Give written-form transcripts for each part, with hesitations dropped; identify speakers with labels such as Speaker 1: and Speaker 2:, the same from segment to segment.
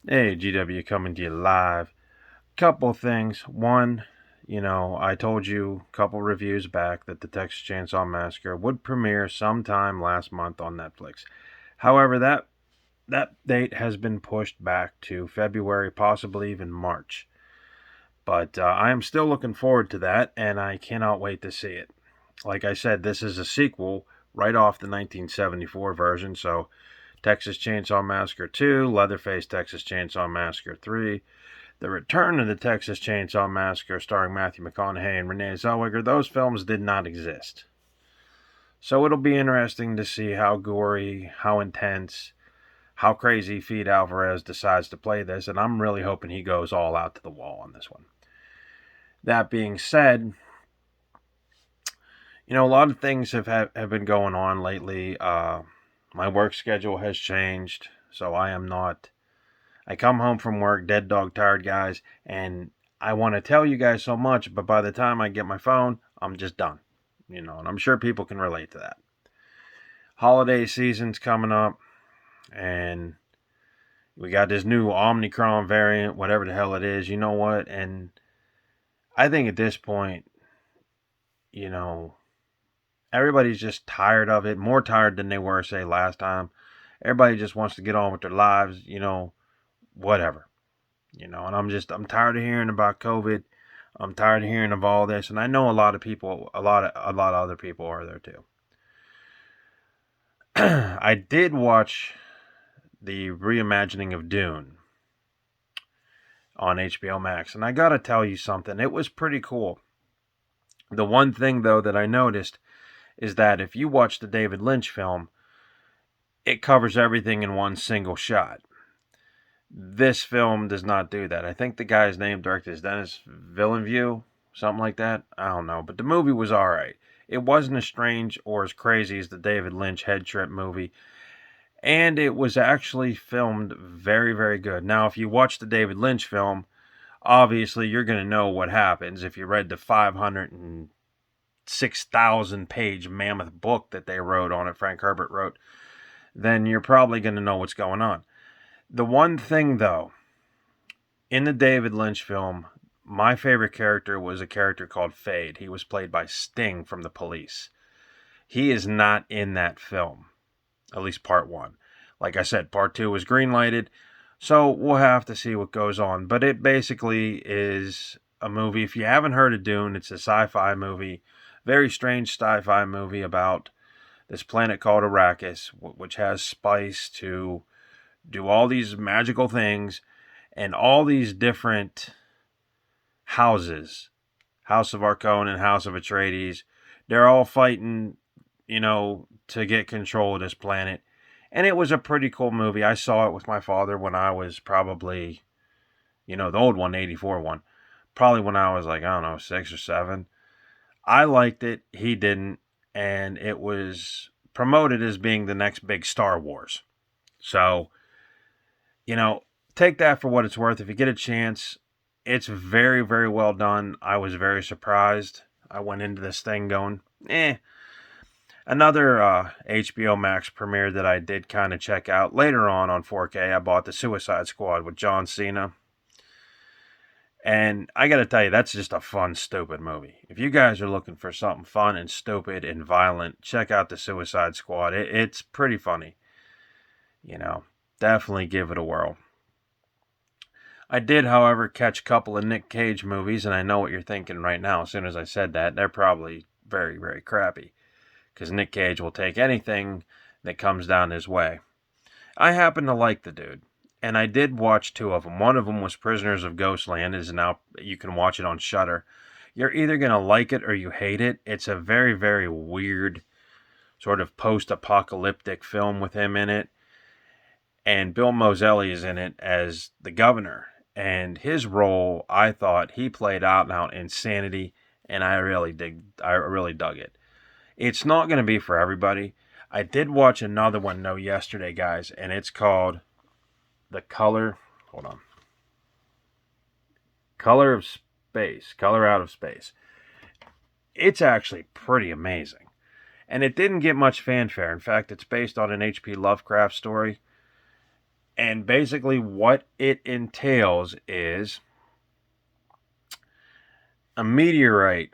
Speaker 1: Hey, GW coming to you live. Couple things. One, I told you a couple reviews back that the Texas Chainsaw Massacre would premiere sometime last month on Netflix. However, that date has been pushed back to February, possibly even March. But I am still looking forward to that, and I cannot wait to see it. Like I said, this is a sequel right off the 1974 version, so Texas Chainsaw Massacre 2, Leatherface Texas Chainsaw Massacre 3, The Return of the Texas Chainsaw Massacre starring Matthew McConaughey and Renee Zellweger, those films did not exist. So it'll be interesting to see how gory, how intense, how crazy Fede Alvarez decides to play this, and I'm really hoping he goes all out to the wall on this one. That being said, a lot of things have been going on lately. My work schedule has changed, so I come home from work dead dog tired, guys, and I want to tell you guys so much, but by the time I get my phone, I'm just done. And I'm sure people can relate to that. Holiday season's coming up, and we got this new Omicron variant, whatever the hell it is, you know what? And I think at this point, you know, everybody's just tired of it, more tired than they were, say, last time. Everybody just wants to get on with their lives, whatever. And I'm tired of hearing about COVID. I'm tired of hearing of all this, and I know a lot of people, a lot of other people are there too. I did watch the reimagining of Dune on HBO Max, and I gotta tell you something. It was pretty cool. The one thing though that I noticed is that if you watch the David Lynch film, it covers everything in one single shot. This film does not do that. I think the guy's name directed is Dennis Villeneuve, something like that. I don't know, but the movie was all right. It wasn't as strange or as crazy as the David Lynch head trip movie, and it was actually filmed very, very good. Now, if you watch the David Lynch film, obviously you're going to know what happens. If you read the 506,000 page mammoth book that they wrote on it, Frank Herbert wrote, then you're probably going to know what's going on. The one thing, though, in the David Lynch film, my favorite character was a character called Fade. He was played by Sting from The Police. He is not in that film, at least part one. Like I said, part two was greenlighted, so we'll have to see what goes on. But it basically is a movie. If you haven't heard of Dune, it's a sci-fi movie, very strange sci-fi movie about this planet called Arrakis, which has spice to do all these magical things, and all these different houses, House of Arcone, House of Atreides, they're all fighting, to get control of this planet. And it was a pretty cool movie. I saw it with my father when I was probably, the old one, 84 one, probably when I was like, I don't know, 6 or 7. I liked it. He didn't. And it was promoted as being the next big Star Wars. So, take that for what it's worth. If you get a chance, it's very, very well done. I was very surprised. I went into this thing going, eh. Another HBO Max premiere that I did kind of check out later on 4K, I bought The Suicide Squad with John Cena. And I got to tell you, that's just a fun, stupid movie. If you guys are looking for something fun and stupid and violent, check out The Suicide Squad. It's pretty funny. Definitely give it a whirl. I did, however, catch a couple of Nick Cage movies, and I know what you're thinking right now. As soon as I said that, they're probably very, very crappy, because Nick Cage will take anything that comes down his way. I happen to like the dude, and I did watch 2 of them. One of them was Prisoners of Ghostland. Is now you can watch it on Shudder. You're either gonna like it or you hate it. It's a very, very weird sort of post-apocalyptic film with him in it, and Bill Moseley is in it as the governor. And his role, I thought he played out and out insanity, and I really dug it. It's not going to be for everybody. I did watch another one though yesterday, guys, and it's called The Color. Hold on. Color of Space. Color Out of Space. It's actually pretty amazing. And it didn't get much fanfare. In fact, it's based on an H.P. Lovecraft story. And basically what it entails is a meteorite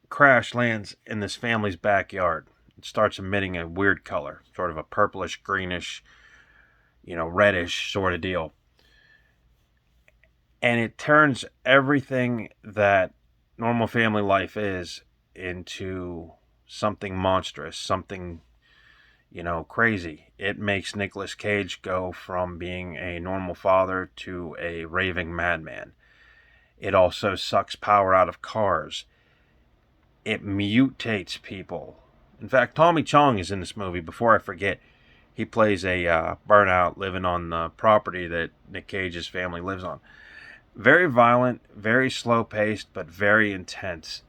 Speaker 1: crash lands in this family's backyard. It starts emitting a weird color, sort of a purplish, greenish, reddish sort of deal. And it turns everything that normal family life is into something monstrous, something, crazy. It makes Nicolas Cage go from being a normal father to a raving madman. It also sucks power out of cars. It mutates people. In fact, Tommy Chong is in this movie. Before I forget, he plays a burnout living on the property that Nick Cage's family lives on. Very violent, very slow-paced, but very intense.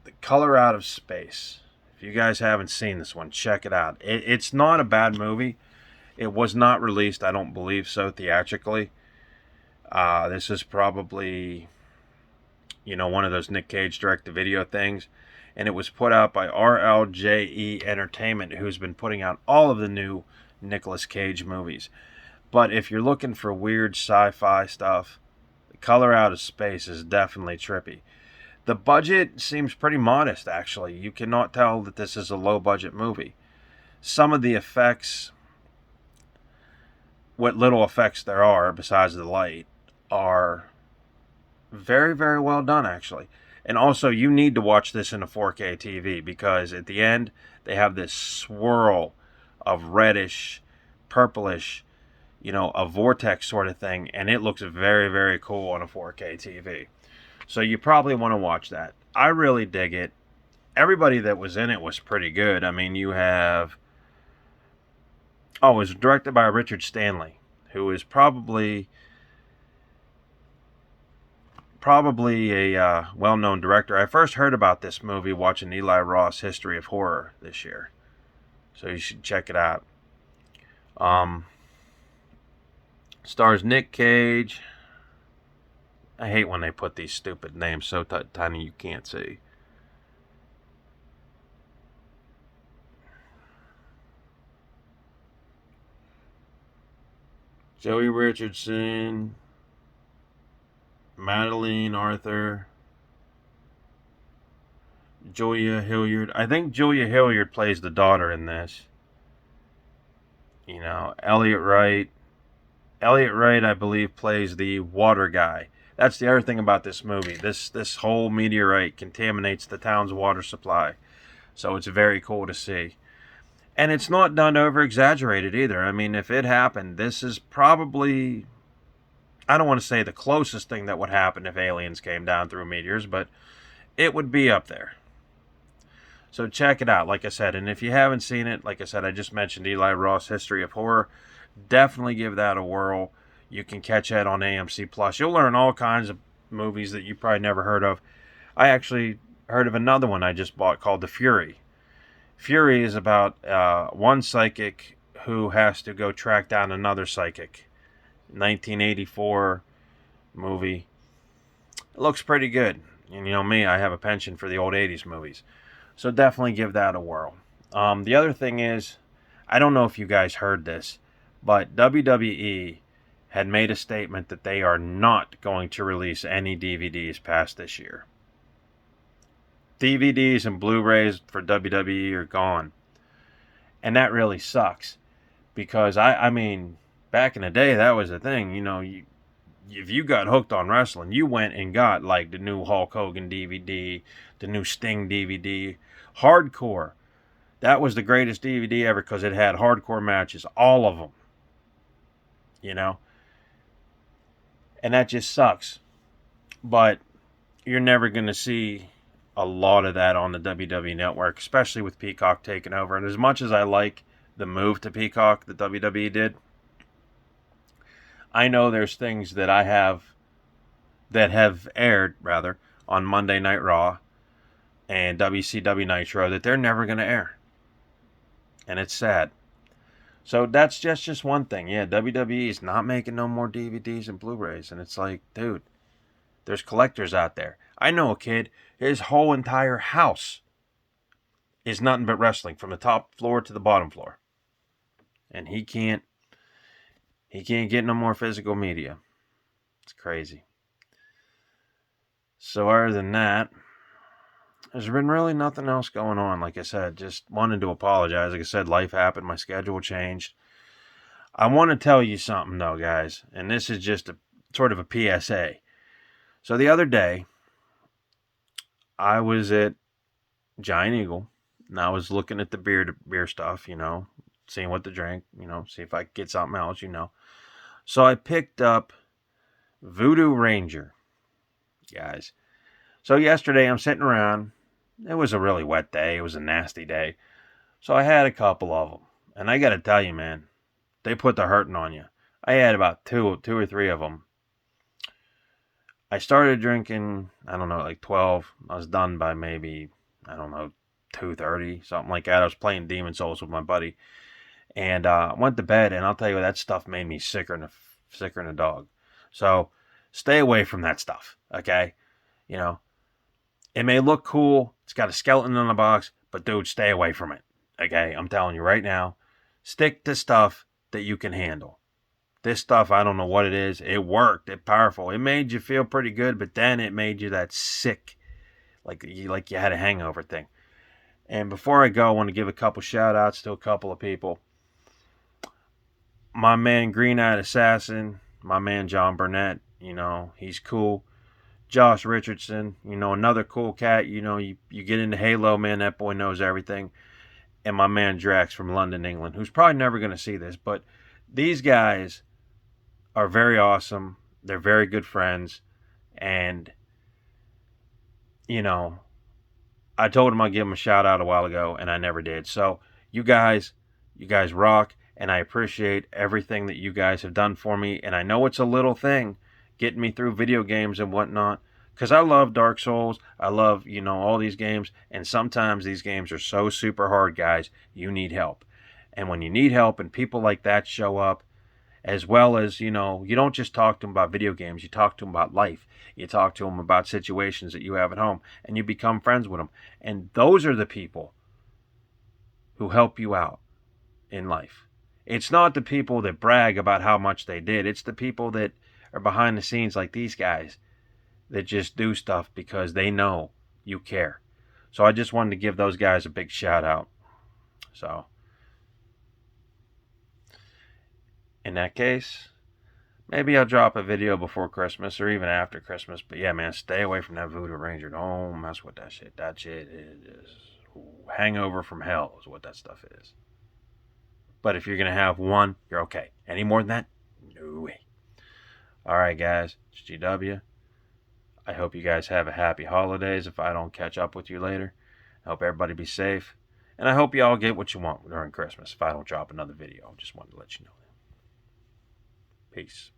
Speaker 1: The Color Out of Space. If you guys haven't seen this one, check it out. It's not a bad movie. It was not released, I don't believe so, theatrically. This is probably, one of those Nick Cage direct-to-video things. And it was put out by RLJE Entertainment, who's been putting out all of the new Nicolas Cage movies. But if you're looking for weird sci-fi stuff, The Color Out of Space is definitely trippy. The budget seems pretty modest, actually. You cannot tell that this is a low-budget movie. Some of the effects, what little effects there are besides the light, are very, very well done, actually. And also, you need to watch this in a 4K TV, because at the end, they have this swirl of reddish, purplish, a vortex sort of thing, and it looks very, very cool on a 4K TV. So you probably want to watch that. I really dig it. Everybody that was in it was pretty good. I mean, you have... Oh, it was directed by Richard Stanley, who is probably a well-known director. I first heard about this movie watching Eli Roth's History of Horror this year. So you should check it out. Stars Nick Cage. I hate when they put these stupid names so tiny you can't see. Joey Richardson, Madeline Arthur, Julia Hilliard. I think Julia Hilliard plays the daughter in this. Elliot Wright. Elliot Wright, I believe, plays the water guy. That's the other thing about this movie. This whole meteorite contaminates the town's water supply. So it's very cool to see. And it's not done over-exaggerated either. I mean, if it happened, this is probably... I don't want to say the closest thing that would happen if aliens came down through meteors, but it would be up there. So check it out, like I said. And if you haven't seen it, like I said, I just mentioned Eli Roth's History of Horror. Definitely give that a whirl. You can catch that on AMC Plus. You'll learn all kinds of movies that you probably never heard of. I actually heard of another one I just bought called The Fury. Fury is about one psychic who has to go track down another psychic. 1984 movie. It looks pretty good. And me, I have a penchant for the old 80s movies. So definitely give that a whirl. The other thing is, I don't know if you guys heard this, but WWE had made a statement that they are not going to release any DVDs past this year. DVDs and Blu-rays for WWE are gone. And that really sucks. Because, I mean, back in the day, that was the thing. If you got hooked on wrestling, you went and got, like, the new Hulk Hogan DVD, the new Sting DVD. Hardcore. That was the greatest DVD ever because it had hardcore matches. All of them. And that just sucks. But you're never going to see a lot of that on the WWE Network, especially with Peacock taking over. And as much as I like the move to Peacock that WWE did, I know there's things that have aired, rather, on Monday Night Raw and WCW Nitro that they're never going to air. And it's sad. So that's just one thing. Yeah, WWE is not making no more DVDs and Blu-rays. And it's like, dude, there's collectors out there. I know a kid, his whole entire house is nothing but wrestling from the top floor to the bottom floor. And he can't He can't get no more physical media. It's crazy. So other than that, there's been really nothing else going on. Like I said, just wanted to apologize. Like I said, life happened. My schedule changed. I want to tell you something, though, guys. And this is just a sort of a PSA. So the other day, I was at Giant Eagle, and I was looking at the beer stuff, seeing what to drink, see if I could get something else, So I picked up Voodoo Ranger, guys. So yesterday I'm sitting around. It was a really wet day. It was a nasty day. So I had a couple of them. And I got to tell you, man, they put the hurting on you. I had about two or three of them. I started drinking, I don't know, like 12. I was done by maybe, I don't know, 2:30, something like that. I was playing Demon Souls with my buddy. And went to bed, and I'll tell you what, that stuff made me sicker than a dog. So stay away from that stuff, okay? It may look cool. It's got a skeleton in the box, but dude, stay away from it, okay? I'm telling you right now, stick to stuff that you can handle. This stuff, I don't know what it is. It worked. It's powerful. It made you feel pretty good, but then it made you that sick, like you had a hangover thing. And before I go, I want to give a couple shout outs to a couple of people. My man Green Eyed Assassin, my man John Burnett, he's cool. Josh Richardson, another cool cat. You get into Halo, man, that boy knows everything. And my man Drax from London, England, who's probably never going to see this, but these guys are very awesome. They're very good friends. And, I told them I'd give them a shout out a while ago, and I never did. So, you guys rock. And I appreciate everything that you guys have done for me. And I know it's a little thing getting me through video games and whatnot. Because I love Dark Souls. I love, all these games. And sometimes these games are so super hard, guys. You need help. And when you need help and people like that show up, as well as, you don't just talk to them about video games. You talk to them about life. You talk to them about situations that you have at home. And you become friends with them. And those are the people who help you out in life. It's not the people that brag about how much they did. It's the people that are behind the scenes like these guys that just do stuff because they know you care. So I just wanted to give those guys a big shout out. So, in that case, maybe I'll drop a video before Christmas or even after Christmas. But yeah, man, stay away from that Voodoo Ranger. Don't mess with that shit. That shit is hangover from hell is what that stuff is. But if you're going to have one, you're okay. Any more than that? No way. All right, guys. It's GW. I hope you guys have a happy holidays if I don't catch up with you later. I hope everybody be safe. And I hope you all get what you want during Christmas if I don't drop another video. I just wanted to let you know that. Peace.